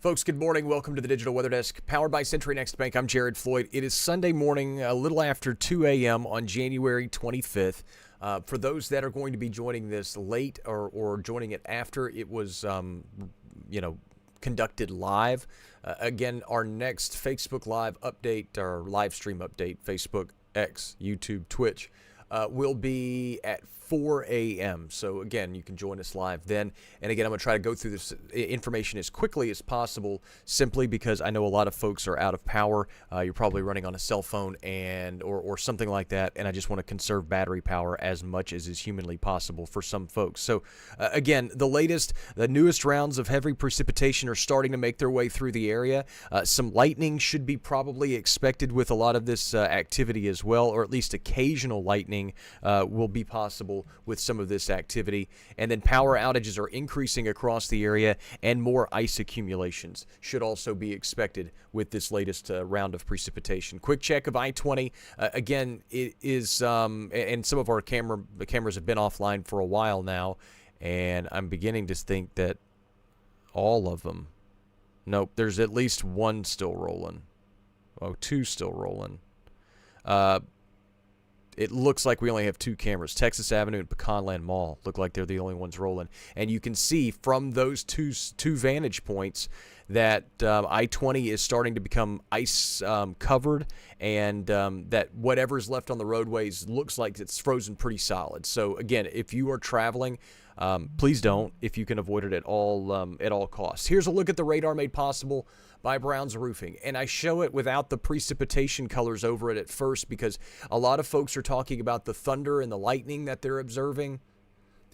Folks, good morning. Welcome to the Digital Weather Desk, powered by Century Next Bank. I'm Jared Floyd. It is Sunday morning, a little after 2 a.m. on January 25th. For those that are going to be joining this late or joining it after it was, conducted live. Again, our next Facebook Live update, or live stream update, Facebook, X, YouTube, Twitch, will be at 4 a.m. So again, you can join us live then. And again, I'm going to try to go through this information as quickly as possible, simply because I know a lot of folks are out of power. You're probably running on a cell phone or something like that, and I just want to conserve battery power as much as is humanly possible for some folks. So again, the newest rounds of heavy precipitation are starting to make their way through the area. Some lightning should be probably expected with a lot of this activity as well, or at least occasional lightning will be possible with some of this activity. And then power outages are increasing across the area, and more ice accumulations should also be expected with this latest round of precipitation. Quick check of I-20. Again, it is, and some of our cameras have been offline for a while now, and I'm beginning to think that all of them. Nope, there's at least one still rolling. Oh, two still rolling. It looks like we only have two cameras. Texas Avenue and Pecanland Mall look like they're the only ones rolling. And you can see from those two vantage points that I-20 is starting to become ice covered, and that whatever's left on the roadways looks like it's frozen pretty solid. So again, if you are traveling, please don't, if you can avoid it at all costs. Here's a look at the radar made possible by Brown's Roofing, and I show it without the precipitation colors over it at first because a lot of folks are talking about the thunder and the lightning that they're observing.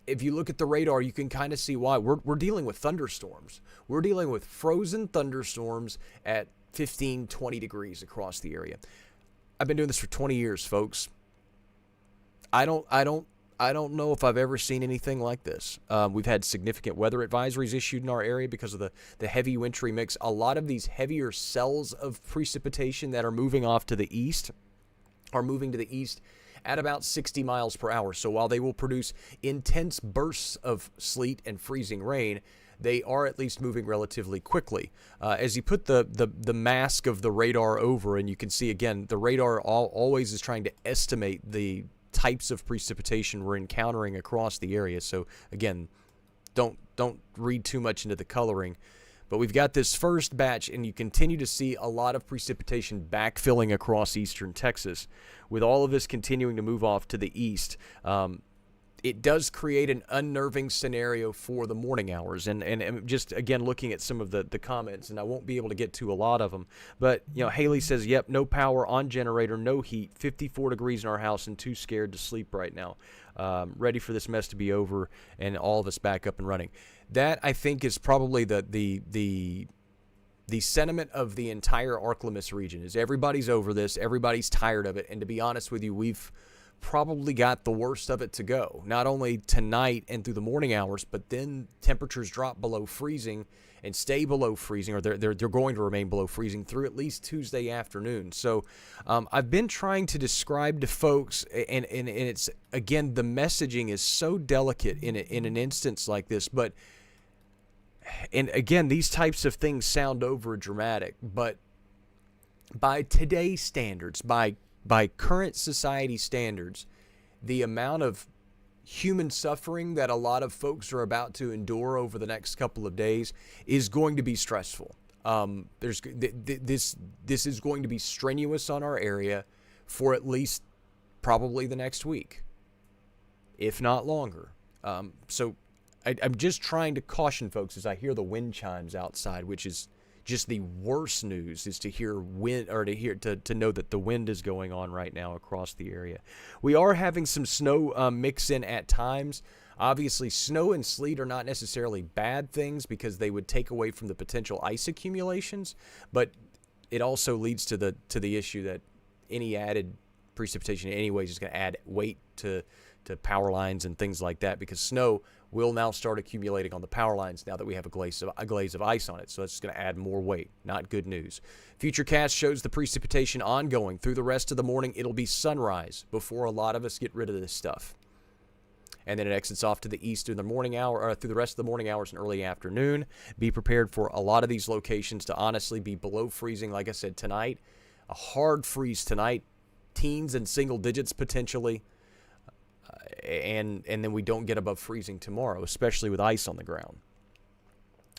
If you look at the radar, you can kind of see why. We're dealing with thunderstorms. We're dealing with frozen thunderstorms at 15, 20 degrees across the area. I've been doing this for 20 years, folks. I don't know if I've ever seen anything like this. We've had significant weather advisories issued in our area because of the heavy wintry mix. A lot of these heavier cells of precipitation that are moving off to the east are moving to the east at about 60 miles per hour. So while they will produce intense bursts of sleet and freezing rain, they are at least moving relatively quickly. As you put the mask of the radar over, and you can see again, the radar always is trying to estimate the types of precipitation we're encountering across the area. So again, don't read too much into the coloring. But we've got this first batch, and you continue to see a lot of precipitation backfilling across eastern Texas. With all of this continuing to move off to the east, it does create an unnerving scenario for the morning hours. And just, again, looking at some of the comments, and I won't be able to get to a lot of them. But, Haley says, yep, no power, on generator, no heat, 54 degrees in our house, and too scared to sleep right now. Ready for this mess to be over and all of us back up and running. That, I think, is probably the sentiment of the entire ArkLaMiss region, is everybody's over this, everybody's tired of it, and to be honest with you, we've probably got the worst of it to go. Not only tonight and through the morning hours, but then temperatures drop below freezing and stay below freezing, or they're going to remain below freezing through at least Tuesday afternoon. So I've been trying to describe to folks, and it's, again, the messaging is so delicate in an instance like this, but and again, these types of things sound over dramatic, but by today's standards, by current society standards, the amount of human suffering that a lot of folks are about to endure over the next couple of days is going to be stressful. This is going to be strenuous on our area for at least probably the next week, if not longer. So I'm just trying to caution folks as I hear the wind chimes outside, which is just the worst news, is to hear wind, or to know that the wind is going on right now across the area. We are having some snow mix in at times. Obviously, snow and sleet are not necessarily bad things because they would take away from the potential ice accumulations, but it also leads to the issue that any added precipitation anyways is going to add weight to power lines and things like that, because snow will now start accumulating on the power lines now that we have a glaze of ice on it. So it's going to add more weight. Not good news. Futurecast shows the precipitation ongoing through the rest of the morning. It'll be sunrise before a lot of us get rid of this stuff. and then it exits off to the east through the morning hour, or through the rest of the morning hours and early afternoon. Be prepared for a lot of these locations to honestly be below freezing. Like I said, tonight, a hard freeze tonight, teens and single digits potentially, and then we don't get above freezing tomorrow, especially with ice on the ground.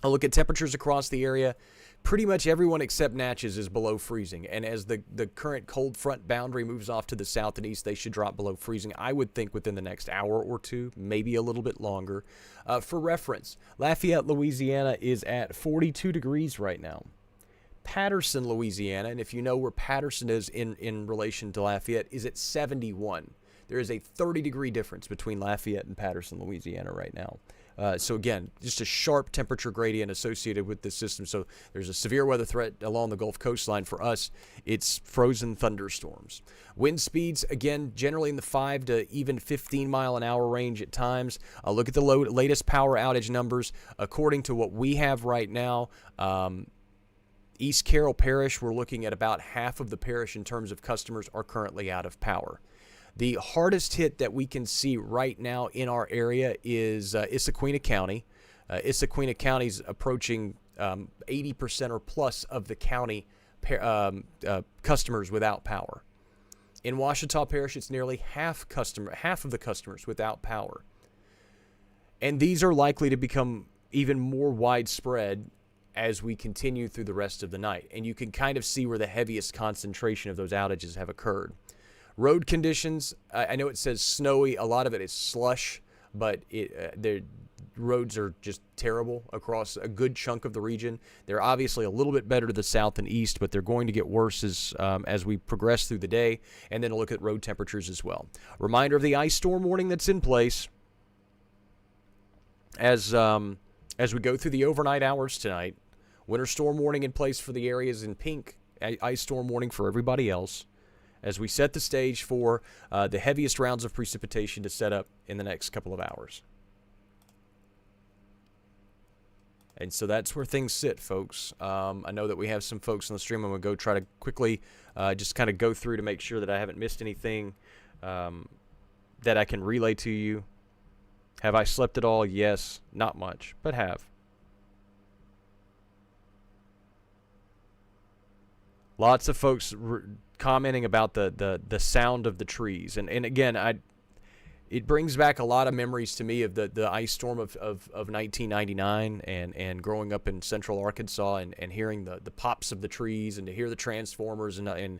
I'll look at temperatures across the area. Pretty much everyone except Natchez is below freezing. And as the current cold front boundary moves off to the south and east, they should drop below freezing, I would think, within the next hour or two, maybe a little bit longer. For reference, Lafayette, Louisiana is at 42 degrees right now. Patterson, Louisiana, and if you know where Patterson is in relation to Lafayette, is at 71. There is a 30-degree difference between Lafayette and Patterson, Louisiana right now. So again, just a sharp temperature gradient associated with this system. So there's a severe weather threat along the Gulf coastline. For us, it's frozen thunderstorms. Wind speeds, again, generally in the 5 to even 15 mile an hour range at times. Look at the latest power outage numbers. According to what we have right now, East Carroll Parish, we're looking at about half of the parish in terms of customers are currently out of power. The hardest hit that we can see right now in our area is Issaquena County. Issaquena County is approaching 80% or plus of the county customers without power. In Ouachita Parish, it's nearly half of the customers without power. And these are likely to become even more widespread as we continue through the rest of the night. And you can kind of see where the heaviest concentration of those outages have occurred. Road conditions, I know it says snowy. A lot of it is slush, but the roads are just terrible across a good chunk of the region. They're obviously a little bit better to the south and east, but they're going to get worse as we progress through the day. And then a look at road temperatures as well. Reminder of the ice storm warning that's in place as we go through the overnight hours tonight. Winter storm warning in place for the areas in pink. Ice storm warning for everybody else, as we set the stage for the heaviest rounds of precipitation to set up in the next couple of hours. And so that's where things sit, folks. I know that we have some folks on the stream. I'm going to go try to quickly just kind of go through to make sure that I haven't missed anything that I can relay to you. Have I slept at all? Yes. Not much, but have. Lots of folks commenting about the sound of the trees, and again, it brings back a lot of memories to me of the ice storm of 1999 and growing up in central Arkansas and hearing the pops of the trees and to hear the transformers and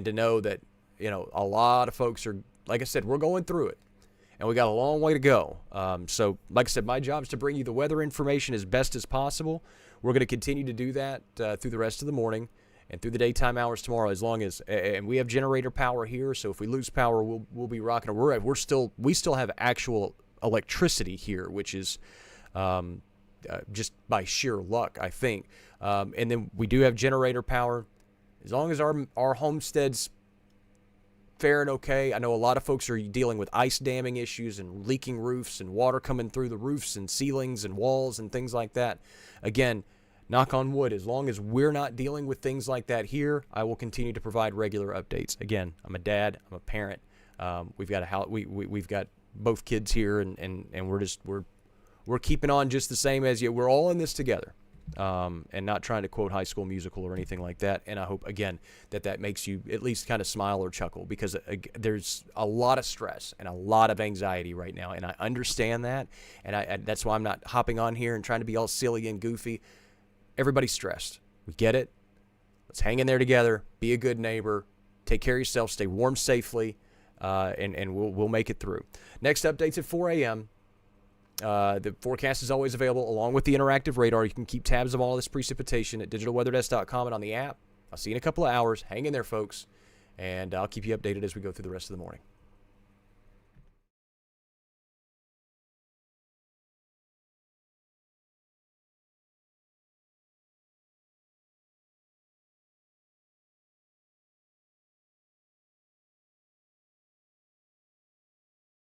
to know that, you know, a lot of folks are, like I said, we're going through it and we got a long way to go. So like I said, my job is to bring you the weather information as best as possible. We're going to continue to do that through the rest of the morning and through the daytime hours tomorrow, as long as, and we have generator power here, so if we lose power, we'll be rocking. We still have actual electricity here, which is just by sheer luck, I think. And then we do have generator power. As long as our homestead's faring okay. I know a lot of folks are dealing with ice damming issues and leaking roofs and water coming through the roofs and ceilings and walls and things like that. Again, knock on wood, as long as we're not dealing with things like that here, I will continue to provide regular updates. Again, I'm a dad, I'm a parent. We've got a house, we've got both kids here, and we're keeping on just the same as you. We're all in this together, and not trying to quote High School Musical or anything like that. And I hope again that makes you at least kind of smile or chuckle, because there's a lot of stress and a lot of anxiety right now, and I understand that, and that's why I'm not hopping on here and trying to be all silly and goofy. Everybody's stressed. We get it. Let's hang in there together. Be a good neighbor. Take care of yourself. Stay warm safely, and we'll make it through. Next update's at 4 a.m. The forecast is always available along with the interactive radar. You can keep tabs of all this precipitation at digitalweatherdesk.com and on the app. I'll see you in a couple of hours. Hang in there, folks, and I'll keep you updated as we go through the rest of the morning.